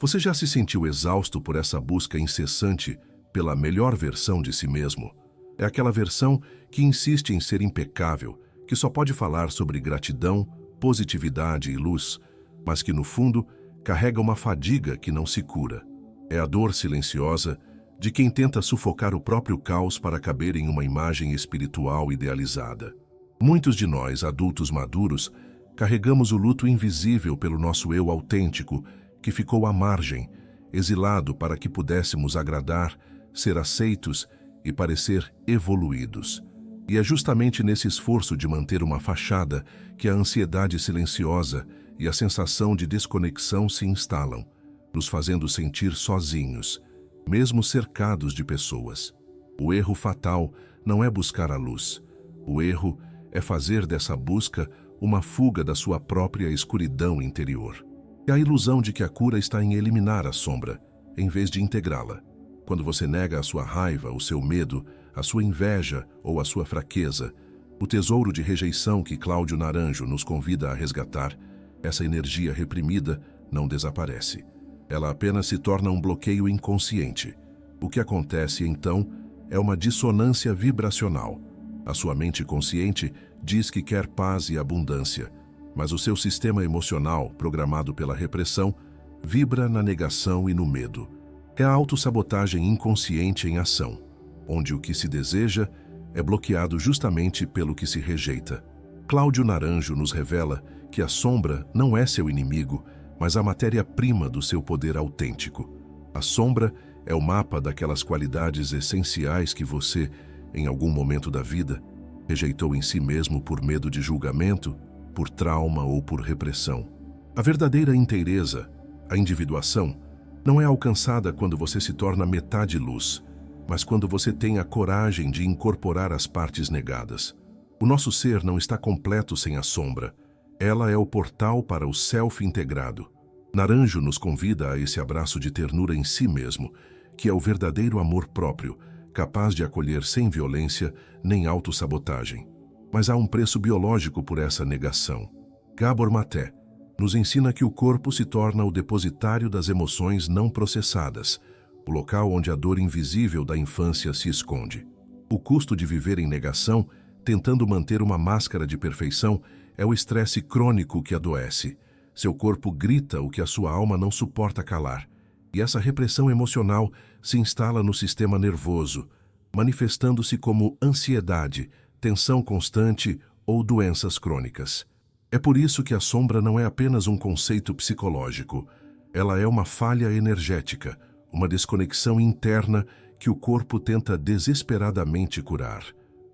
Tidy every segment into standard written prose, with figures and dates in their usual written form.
Você já se sentiu exausto por essa busca incessante pela melhor versão de si mesmo? É aquela versão que insiste em ser impecável, que só pode falar sobre gratidão, positividade e luz, mas que no fundo carrega uma fadiga que não se cura. É a dor silenciosa de quem tenta sufocar o próprio caos para caber em uma imagem espiritual idealizada. Muitos de nós, adultos maduros, carregamos o luto invisível pelo nosso eu autêntico, que ficou à margem, exilado para que pudéssemos agradar, ser aceitos e parecer evoluídos. E é justamente nesse esforço de manter uma fachada que a ansiedade silenciosa e a sensação de desconexão se instalam, nos fazendo sentir sozinhos, mesmo cercados de pessoas. O erro fatal não é buscar a luz. O erro é fazer dessa busca uma fuga da sua própria escuridão interior. É a ilusão de que a cura está em eliminar a sombra, em vez de integrá-la. Quando você nega a sua raiva, o seu medo, a sua inveja ou a sua fraqueza, o tesouro de rejeição que Cláudio Naranjo nos convida a resgatar, essa energia reprimida não desaparece. Ela apenas se torna um bloqueio inconsciente. O que acontece, então, é uma dissonância vibracional. A sua mente consciente diz que quer paz e abundância, mas o seu sistema emocional, programado pela repressão, vibra na negação e no medo. É a autossabotagem inconsciente em ação, onde o que se deseja é bloqueado justamente pelo que se rejeita. Cláudio Naranjo nos revela que a sombra não é seu inimigo, mas a matéria-prima do seu poder autêntico. A sombra é o mapa daquelas qualidades essenciais que você, em algum momento da vida, rejeitou em si mesmo por medo de julgamento, por trauma ou por repressão. A verdadeira inteireza, a individuação, não é alcançada quando você se torna metade luz, mas quando você tem a coragem de incorporar as partes negadas. O nosso ser não está completo sem a sombra. Ela é o portal para o self integrado. Naranjo nos convida a esse abraço de ternura em si mesmo, que é o verdadeiro amor próprio, capaz de acolher sem violência nem autossabotagem. Mas há um preço biológico por essa negação. Gabor Maté nos ensina que o corpo se torna o depositário das emoções não processadas, o local onde a dor invisível da infância se esconde. O custo de viver em negação, tentando manter uma máscara de perfeição, é o estresse crônico que adoece. Seu corpo grita o que a sua alma não suporta calar. E essa repressão emocional se instala no sistema nervoso, manifestando-se como ansiedade, tensão constante ou doenças crônicas. É por isso que a sombra não é apenas um conceito psicológico. Ela é uma falha energética, uma desconexão interna que o corpo tenta desesperadamente curar.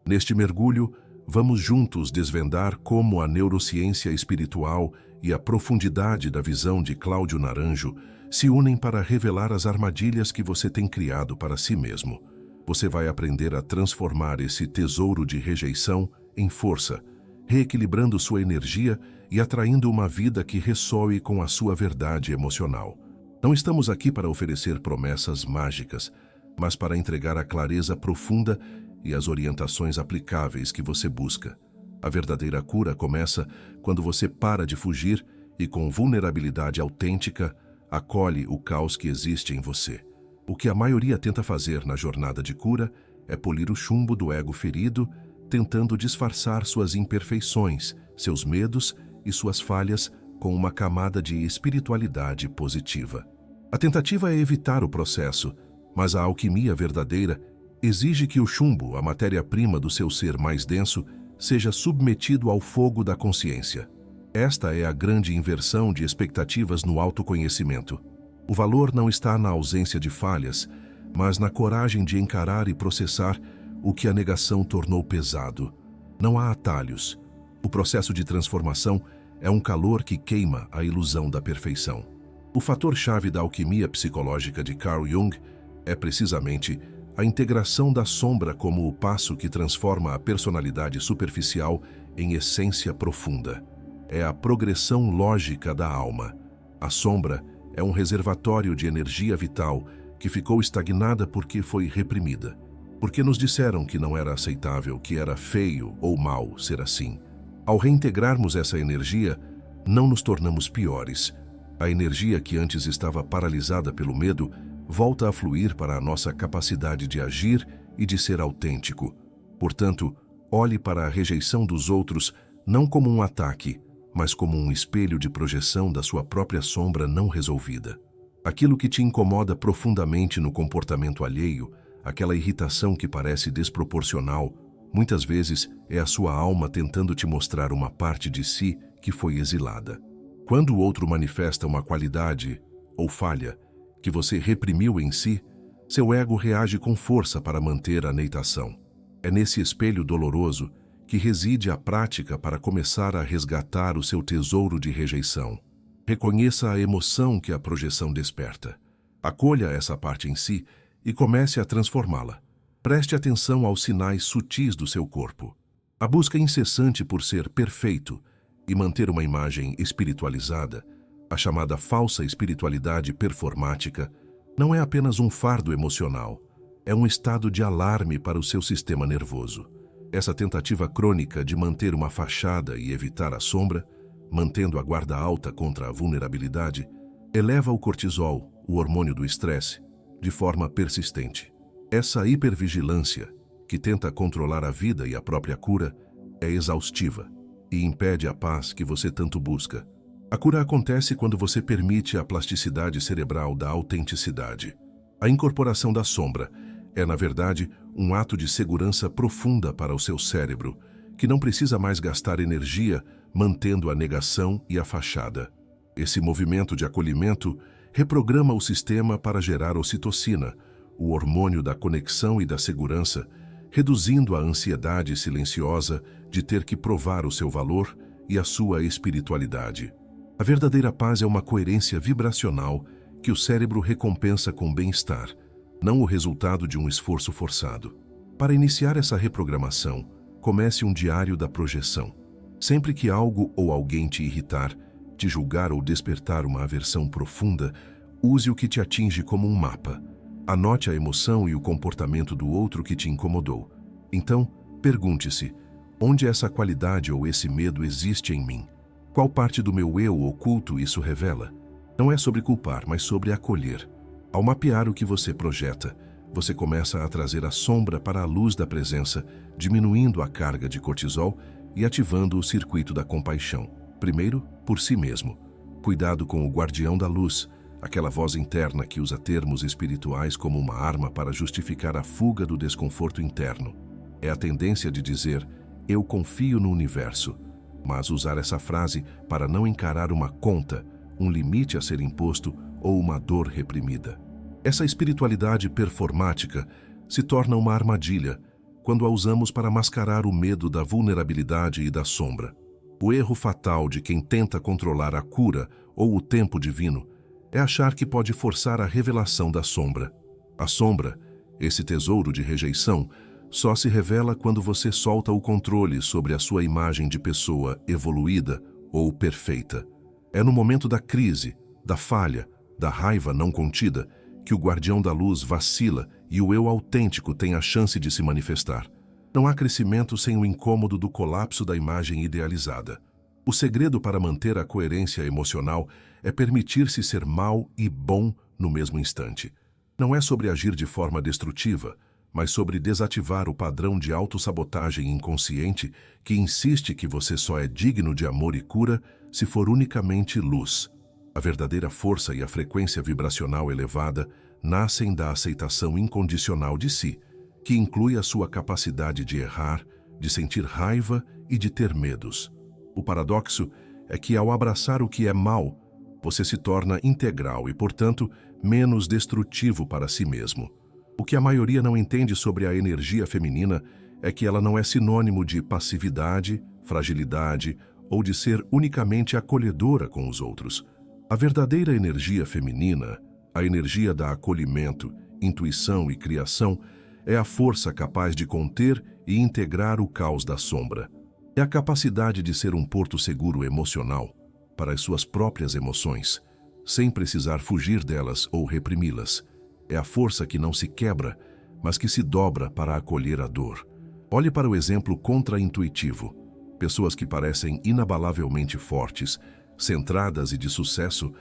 Neste mergulho, vamos juntos desvendar como a neurociência espiritual e a profundidade da visão de Cláudio Naranjo se unem para revelar as armadilhas que você tem criado para si mesmo. Você vai aprender a transformar esse tesouro de rejeição em força, reequilibrando sua energia e atraindo uma vida que ressoe com a sua verdade emocional. Não estamos aqui para oferecer promessas mágicas, mas para entregar a clareza profunda e as orientações aplicáveis que você busca. A verdadeira cura começa quando você para de fugir e, com vulnerabilidade autêntica, acolhe o caos que existe em você. O que a maioria tenta fazer na jornada de cura é polir o chumbo do ego ferido, tentando disfarçar suas imperfeições, seus medos e suas falhas com uma camada de espiritualidade positiva. A tentativa é evitar o processo, mas a alquimia verdadeira exige que o chumbo, a matéria-prima do seu ser mais denso, seja submetido ao fogo da consciência. Esta é a grande inversão de expectativas no autoconhecimento. O valor não está na ausência de falhas, mas na coragem de encarar e processar o que a negação tornou pesado. Não há atalhos. O processo de transformação é um calor que queima a ilusão da perfeição. O fator-chave da alquimia psicológica de Carl Jung é precisamente a integração da sombra como o passo que transforma a personalidade superficial em essência profunda. É a progressão lógica da alma. A sombra é um reservatório de energia vital que ficou estagnada porque foi reprimida. Porque nos disseram que não era aceitável, que era feio ou mal ser assim. Ao reintegrarmos essa energia, não nos tornamos piores, A energia que antes estava paralisada pelo medo volta a fluir para a nossa capacidade de agir e de ser autêntico. Portanto, olhe para a rejeição dos outros não como um ataque, mas como um espelho de projeção da sua própria sombra não resolvida. Aquilo que te incomoda profundamente no comportamento alheio, aquela irritação que parece desproporcional, muitas vezes é a sua alma tentando te mostrar uma parte de si que foi exilada. Quando o outro manifesta uma qualidade ou falha que você reprimiu em si, seu ego reage com força para manter a neitação. É nesse espelho doloroso que reside a prática para começar a resgatar o seu tesouro de rejeição. Reconheça a emoção que a projeção desperta. Acolha essa parte em si e comece a transformá-la. Preste atenção aos sinais sutis do seu corpo. A busca incessante por ser perfeito e manter uma imagem espiritualizada, a chamada falsa espiritualidade performática, não é apenas um fardo emocional, é um estado de alarme para o seu sistema nervoso. Essa tentativa crônica de manter uma fachada e evitar a sombra, mantendo a guarda alta contra a vulnerabilidade, eleva o cortisol, o hormônio do estresse, de forma persistente. Essa hipervigilância, que tenta controlar a vida e a própria cura, é exaustiva e impede a paz que você tanto busca. A cura acontece quando você permite a plasticidade cerebral da autenticidade. A incorporação da sombra é, na verdade, um ato de segurança profunda para o seu cérebro, que não precisa mais gastar energia mantendo a negação e a fachada. Esse movimento de acolhimento reprograma o sistema para gerar ocitocina, o hormônio da conexão e da segurança, reduzindo a ansiedade silenciosa de ter que provar o seu valor e a sua espiritualidade. A verdadeira paz é uma coerência vibracional que o cérebro recompensa com bem-estar, não o resultado de um esforço forçado. Para iniciar essa reprogramação, comece um diário da projeção. Sempre que algo ou alguém te irritar, te julgar ou despertar uma aversão profunda, use o que te atinge como um mapa. Anote a emoção e o comportamento do outro que te incomodou. Então, pergunte-se, onde essa qualidade ou esse medo existe em mim? Qual parte do meu eu oculto isso revela? Não é sobre culpar, mas sobre acolher. Ao mapear o que você projeta, você começa a trazer a sombra para a luz da presença, diminuindo a carga de cortisol e ativando o circuito da compaixão. Primeiro, por si mesmo. Cuidado com o guardião da luz, aquela voz interna que usa termos espirituais como uma arma para justificar a fuga do desconforto interno. É a tendência de dizer, eu confio no universo, mas usar essa frase para não encarar uma conta, um limite a ser imposto ou uma dor reprimida. Essa espiritualidade performática se torna uma armadilha quando a usamos para mascarar o medo da vulnerabilidade e da sombra. O erro fatal de quem tenta controlar a cura ou o tempo divino é achar que pode forçar a revelação da sombra. A sombra, esse tesouro de rejeição, só se revela quando você solta o controle sobre a sua imagem de pessoa evoluída ou perfeita. É no momento da crise, da falha, da raiva não contida, que o guardião da luz vacila e o eu autêntico tem a chance de se manifestar. Não há crescimento sem o incômodo do colapso da imagem idealizada. O segredo para manter a coerência emocional é permitir-se ser mal e bom no mesmo instante. Não é sobre agir de forma destrutiva, mas sobre desativar o padrão de autossabotagem inconsciente que insiste que você só é digno de amor e cura se for unicamente luz. A verdadeira força e a frequência vibracional elevada nascem da aceitação incondicional de si, que inclui a sua capacidade de errar, de sentir raiva e de ter medos. O paradoxo é que, ao abraçar o que é mal, você se torna integral e, portanto, menos destrutivo para si mesmo. O que a maioria não entende sobre a energia feminina é que ela não é sinônimo de passividade, fragilidade ou de ser unicamente acolhedora com os outros. A verdadeira energia feminina, a energia da acolhimento, intuição e criação, é a força capaz de conter e integrar o caos da sombra. É a capacidade de ser um porto seguro emocional para as suas próprias emoções, sem precisar fugir delas ou reprimi-las. É a força que não se quebra, mas que se dobra para acolher a dor. Olhe para o exemplo contra-intuitivo. Pessoas que parecem inabalavelmente fortes, centradas e de sucesso,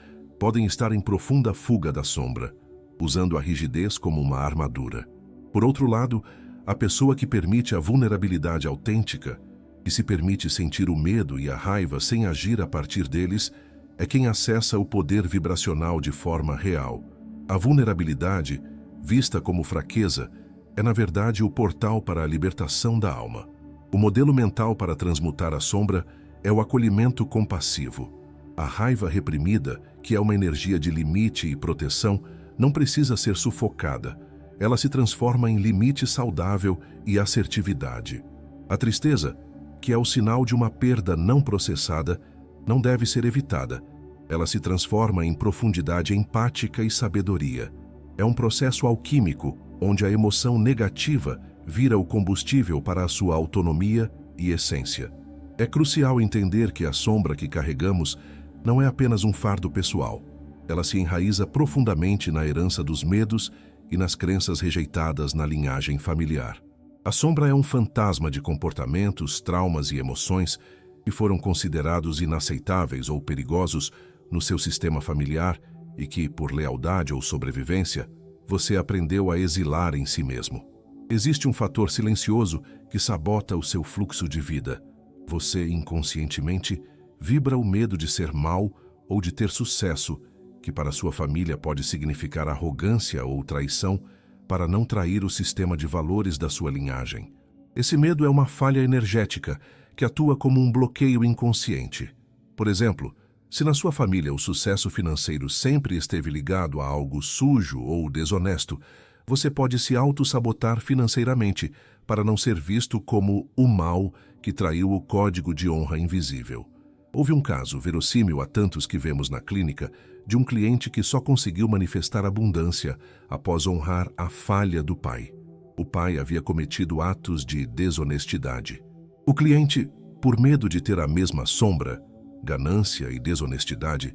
podem estar em profunda fuga da sombra, usando a rigidez como uma armadura. Por outro lado, a pessoa que permite a vulnerabilidade autêntica, que se permite sentir o medo e a raiva sem agir a partir deles, é quem acessa o poder vibracional de forma real. A vulnerabilidade, vista como fraqueza, é na verdade o portal para a libertação da alma. O modelo mental para transmutar a sombra é o acolhimento compassivo. A raiva reprimida, que é uma energia de limite e proteção, não precisa ser sufocada. Ela se transforma em limite saudável e assertividade. A tristeza, que é o sinal de uma perda não processada, não deve ser evitada. Ela se transforma em profundidade empática e sabedoria. É um processo alquímico, onde a emoção negativa vira o combustível para a sua autonomia e essência. É crucial entender que a sombra que carregamos não é apenas um fardo pessoal. Ela se enraiza profundamente na herança dos medos e nas crenças rejeitadas na linhagem familiar. A sombra é um fantasma de comportamentos, traumas e emoções que foram considerados inaceitáveis ou perigosos no seu sistema familiar e que, por lealdade ou sobrevivência, você aprendeu a exilar em si mesmo. Existe um fator silencioso que sabota o seu fluxo de vida. Você, inconscientemente, vibra o medo de ser mal ou de ter sucesso, que para sua família pode significar arrogância ou traição, para não trair o sistema de valores da sua linhagem. Esse medo é uma falha energética que atua como um bloqueio inconsciente. Por exemplo, se na sua família o sucesso financeiro sempre esteve ligado a algo sujo ou desonesto, você pode se auto-sabotar financeiramente para não ser visto como o mal que traiu o código de honra invisível. Houve um caso, verossímil a tantos que vemos na clínica, de um cliente que só conseguiu manifestar abundância após honrar a falha do pai. O pai havia cometido atos de desonestidade. O cliente, por medo de ter a mesma sombra, ganância e desonestidade,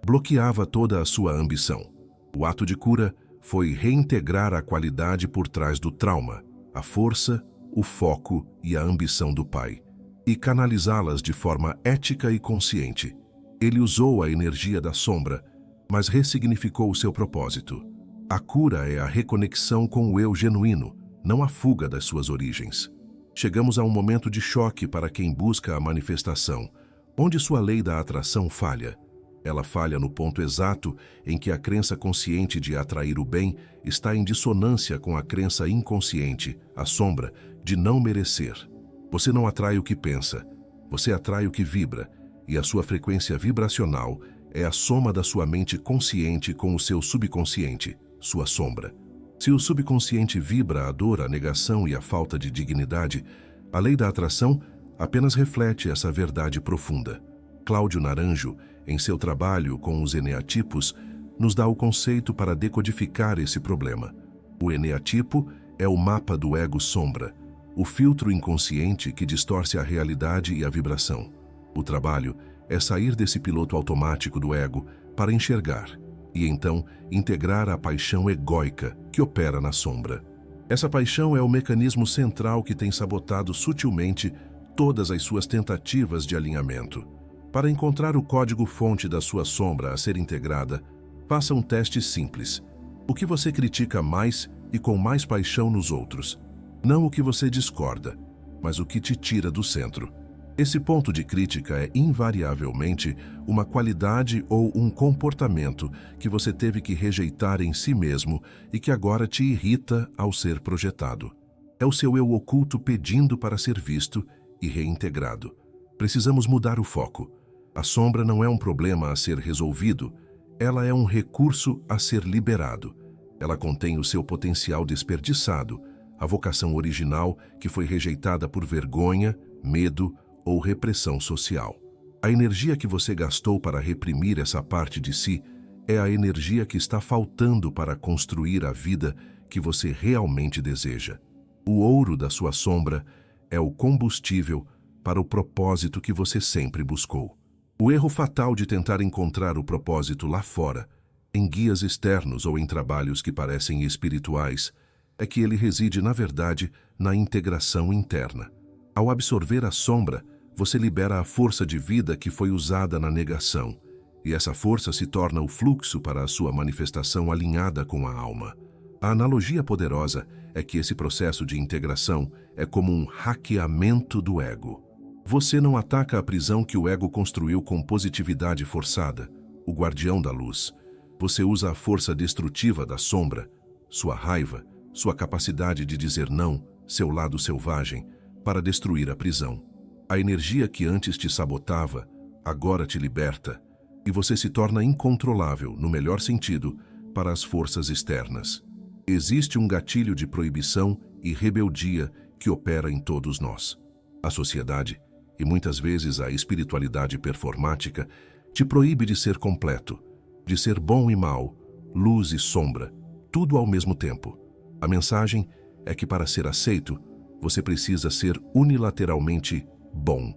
bloqueava toda a sua ambição. O ato de cura foi reintegrar a qualidade por trás do trauma, a força, o foco e a ambição do pai, e canalizá-las de forma ética e consciente. Ele usou a energia da sombra, mas ressignificou o seu propósito. A cura é a reconexão com o eu genuíno, não a fuga das suas origens. Chegamos a um momento de choque para quem busca a manifestação, onde sua lei da atração falha. Ela falha no ponto exato em que a crença consciente de atrair o bem está em dissonância com a crença inconsciente, a sombra, de não merecer. Você não atrai o que pensa, você atrai o que vibra, e a sua frequência vibracional é a soma da sua mente consciente com o seu subconsciente, sua sombra. Se o subconsciente vibra a dor, a negação e a falta de dignidade, a lei da atração apenas reflete essa verdade profunda. Cláudio Naranjo, em seu trabalho com os eneatipos, nos dá o conceito para decodificar esse problema. O eneatipo é o mapa do ego sombra, o filtro inconsciente que distorce a realidade e a vibração. O trabalho é sair desse piloto automático do ego para enxergar e então integrar a paixão egóica que opera na sombra. Essa paixão é o mecanismo central que tem sabotado sutilmente todas as suas tentativas de alinhamento. Para encontrar o código-fonte da sua sombra a ser integrada, faça um teste simples. O que você critica mais e com mais paixão nos outros? Não o que você discorda, mas o que te tira do centro. Esse ponto de crítica é invariavelmente uma qualidade ou um comportamento que você teve que rejeitar em si mesmo e que agora te irrita ao ser projetado. É o seu eu oculto pedindo para ser visto e reintegrado. Precisamos mudar o foco. A sombra não é um problema a ser resolvido, ela é um recurso a ser liberado. Ela contém o seu potencial desperdiçado, a vocação original que foi rejeitada por vergonha, medo ou repressão social. A energia que você gastou para reprimir essa parte de si é a energia que está faltando para construir a vida que você realmente deseja. O ouro da sua sombra é o combustível para o propósito que você sempre buscou. O erro fatal de tentar encontrar o propósito lá fora, em guias externos ou em trabalhos que parecem espirituais, é que ele reside, na verdade, na integração interna. Ao absorver a sombra, você libera a força de vida que foi usada na negação. e essa força se torna o fluxo para a sua manifestação alinhada com a alma. A analogia poderosa é que esse processo de integração é como um hackeamento do ego. Você não ataca a prisão que o ego construiu com positividade forçada, o guardião da luz. Você usa a força destrutiva da sombra, sua raiva, sua capacidade de dizer não, seu lado selvagem, para destruir a prisão. A energia que antes te sabotava, agora te liberta, e você se torna incontrolável, no melhor sentido, para as forças externas. Existe um gatilho de proibição e rebeldia que opera em todos nós. A sociedade, e muitas vezes a espiritualidade performática, te proíbe de ser completo, de ser bom e mal, luz e sombra, tudo ao mesmo tempo. A mensagem é que para ser aceito, você precisa ser unilateralmente bom.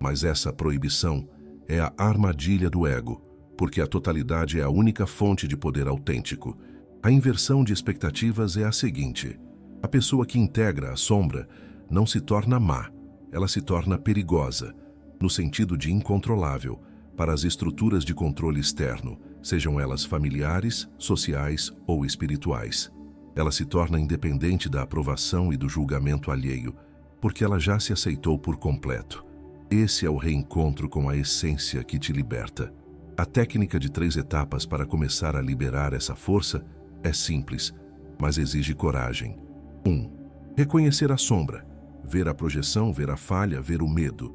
Mas essa proibição é a armadilha do ego, porque a totalidade é a única fonte de poder autêntico. A inversão de expectativas é a seguinte: a pessoa que integra a sombra não se torna má, ela se torna perigosa, no sentido de incontrolável, para as estruturas de controle externo, sejam elas familiares, sociais ou espirituais. Ela se torna independente da aprovação e do julgamento alheio, porque ela já se aceitou por completo. Esse é o reencontro com a essência que te liberta. A técnica de 3 etapas para começar a liberar essa força é simples, mas exige coragem. 1. Reconhecer a sombra. Ver a projeção, ver a falha, ver o medo.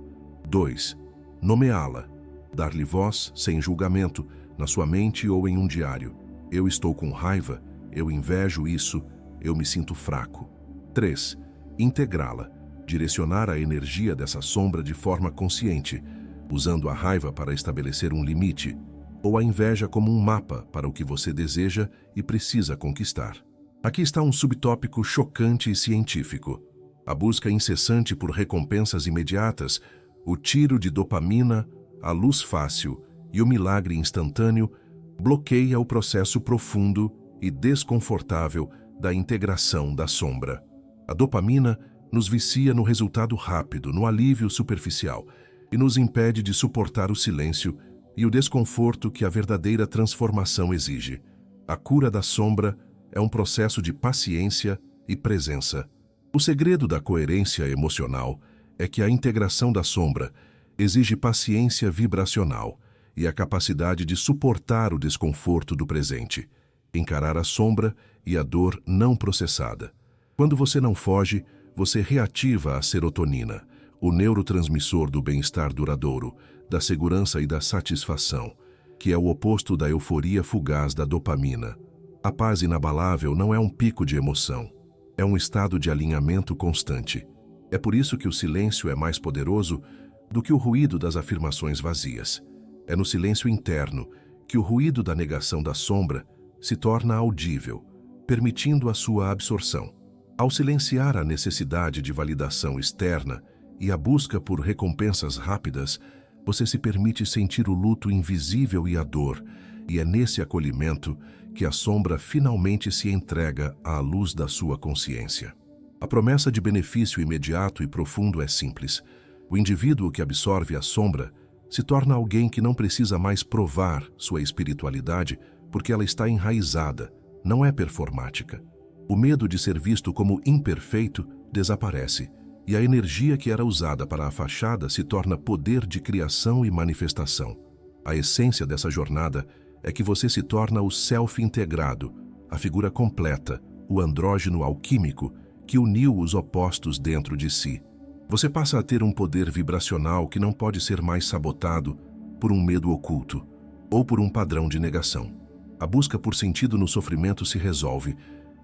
2. Nomeá-la. Dar-lhe voz, sem julgamento, na sua mente ou em um diário. Eu estou com raiva, eu invejo isso, eu me sinto fraco. 3. Integrá-la. Direcionar a energia dessa sombra de forma consciente, usando a raiva para estabelecer um limite, ou a inveja como um mapa para o que você deseja e precisa conquistar. Aqui está um subtópico chocante e científico. A busca incessante por recompensas imediatas, o tiro de dopamina, a luz fácil e o milagre instantâneo bloqueia o processo profundo e desconfortável da integração da sombra. A dopamina nos vicia no resultado rápido, no alívio superficial, e nos impede de suportar o silêncio e o desconforto que a verdadeira transformação exige. A cura da sombra é um processo de paciência e presença. O segredo da coerência emocional é que a integração da sombra exige paciência vibracional e a capacidade de suportar o desconforto do presente, encarar a sombra e a dor não processada. Quando você não foge, você reativa a serotonina, o neurotransmissor do bem-estar duradouro, da segurança e da satisfação, que é o oposto da euforia fugaz da dopamina. A paz inabalável não é um pico de emoção, é um estado de alinhamento constante. É por isso que o silêncio é mais poderoso do que o ruído das afirmações vazias. É no silêncio interno que o ruído da negação da sombra se torna audível, permitindo a sua absorção. Ao silenciar a necessidade de validação externa e a busca por recompensas rápidas, você se permite sentir o luto invisível e a dor, e é nesse acolhimento que a sombra finalmente se entrega à luz da sua consciência. A promessa de benefício imediato e profundo é simples. O indivíduo que absorve a sombra se torna alguém que não precisa mais provar sua espiritualidade porque ela está enraizada, não é performática. O medo de ser visto como imperfeito desaparece, e a energia que era usada para a fachada se torna poder de criação e manifestação. A essência dessa jornada é que você se torna o self integrado, a figura completa, o andrógeno alquímico que uniu os opostos dentro de si. Você passa a ter um poder vibracional que não pode ser mais sabotado por um medo oculto ou por um padrão de negação. A busca por sentido no sofrimento se resolve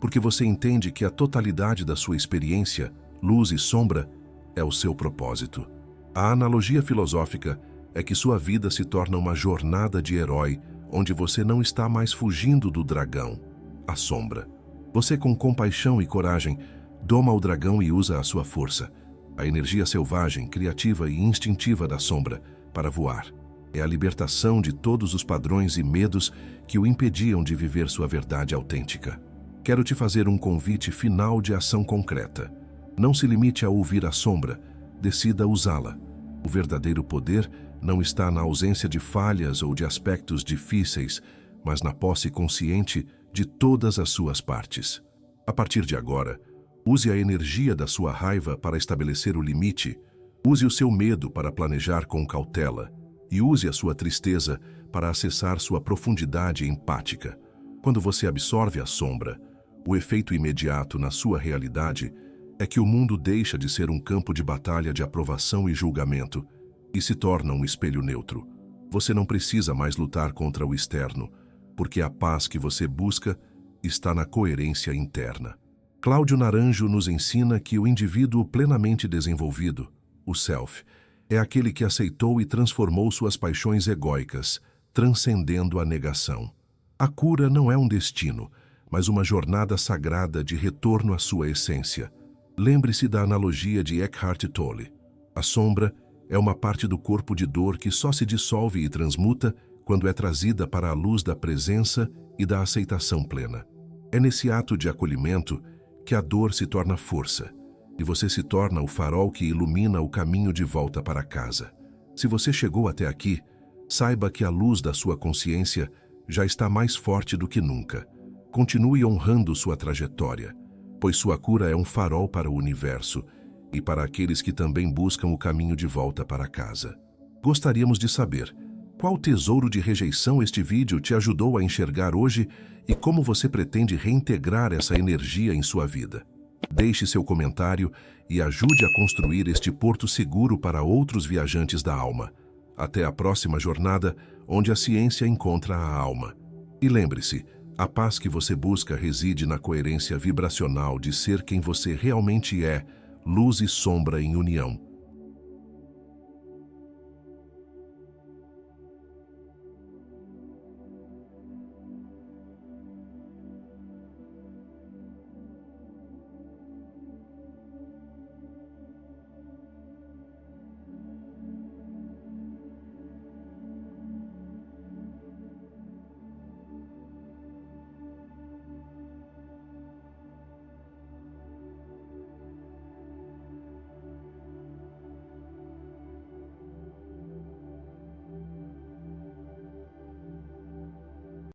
porque você entende que a totalidade da sua experiência, luz e sombra, é o seu propósito. A analogia filosófica é que sua vida se torna uma jornada de herói onde você não está mais fugindo do dragão, a sombra. Você, com compaixão e coragem, doma o dragão e usa a sua força, a energia selvagem, criativa e instintiva da sombra, para voar. É a libertação de todos os padrões e medos que o impediam de viver sua verdade autêntica. Quero te fazer um convite final de ação concreta. Não se limite a ouvir a sombra, decida usá-la. O verdadeiro poder não está na ausência de falhas ou de aspectos difíceis, mas na posse consciente de todas as suas partes. A partir de agora, use a energia da sua raiva para estabelecer o limite, use o seu medo para planejar com cautela e use a sua tristeza para acessar sua profundidade empática. Quando você absorve a sombra, o efeito imediato na sua realidade é que o mundo deixa de ser um campo de batalha de aprovação e julgamento e se torna um espelho neutro. Você não precisa mais lutar contra o externo, porque a paz que você busca está na coerência interna. Cláudio Naranjo nos ensina que o indivíduo plenamente desenvolvido, o self, é aquele que aceitou e transformou suas paixões egóicas, transcendendo a negação. A cura não é um destino, mas uma jornada sagrada de retorno à sua essência. Lembre-se da analogia de Eckhart Tolle. A sombra é uma parte do corpo de dor que só se dissolve e transmuta quando é trazida para a luz da presença e da aceitação plena. É nesse ato de acolhimento que a dor se torna força, e você se torna o farol que ilumina o caminho de volta para casa. Se você chegou até aqui, saiba que a luz da sua consciência já está mais forte do que nunca. Continue honrando sua trajetória, pois sua cura é um farol para o universo e para aqueles que também buscam o caminho de volta para casa. Gostaríamos de saber qual tesouro de rejeição este vídeo te ajudou a enxergar hoje e como você pretende reintegrar essa energia em sua vida. Deixe seu comentário e ajude a construir este porto seguro para outros viajantes da alma. Até a próxima jornada, onde a ciência encontra a alma. E lembre-se, a paz que você busca reside na coerência vibracional de ser quem você realmente é, luz e sombra em união.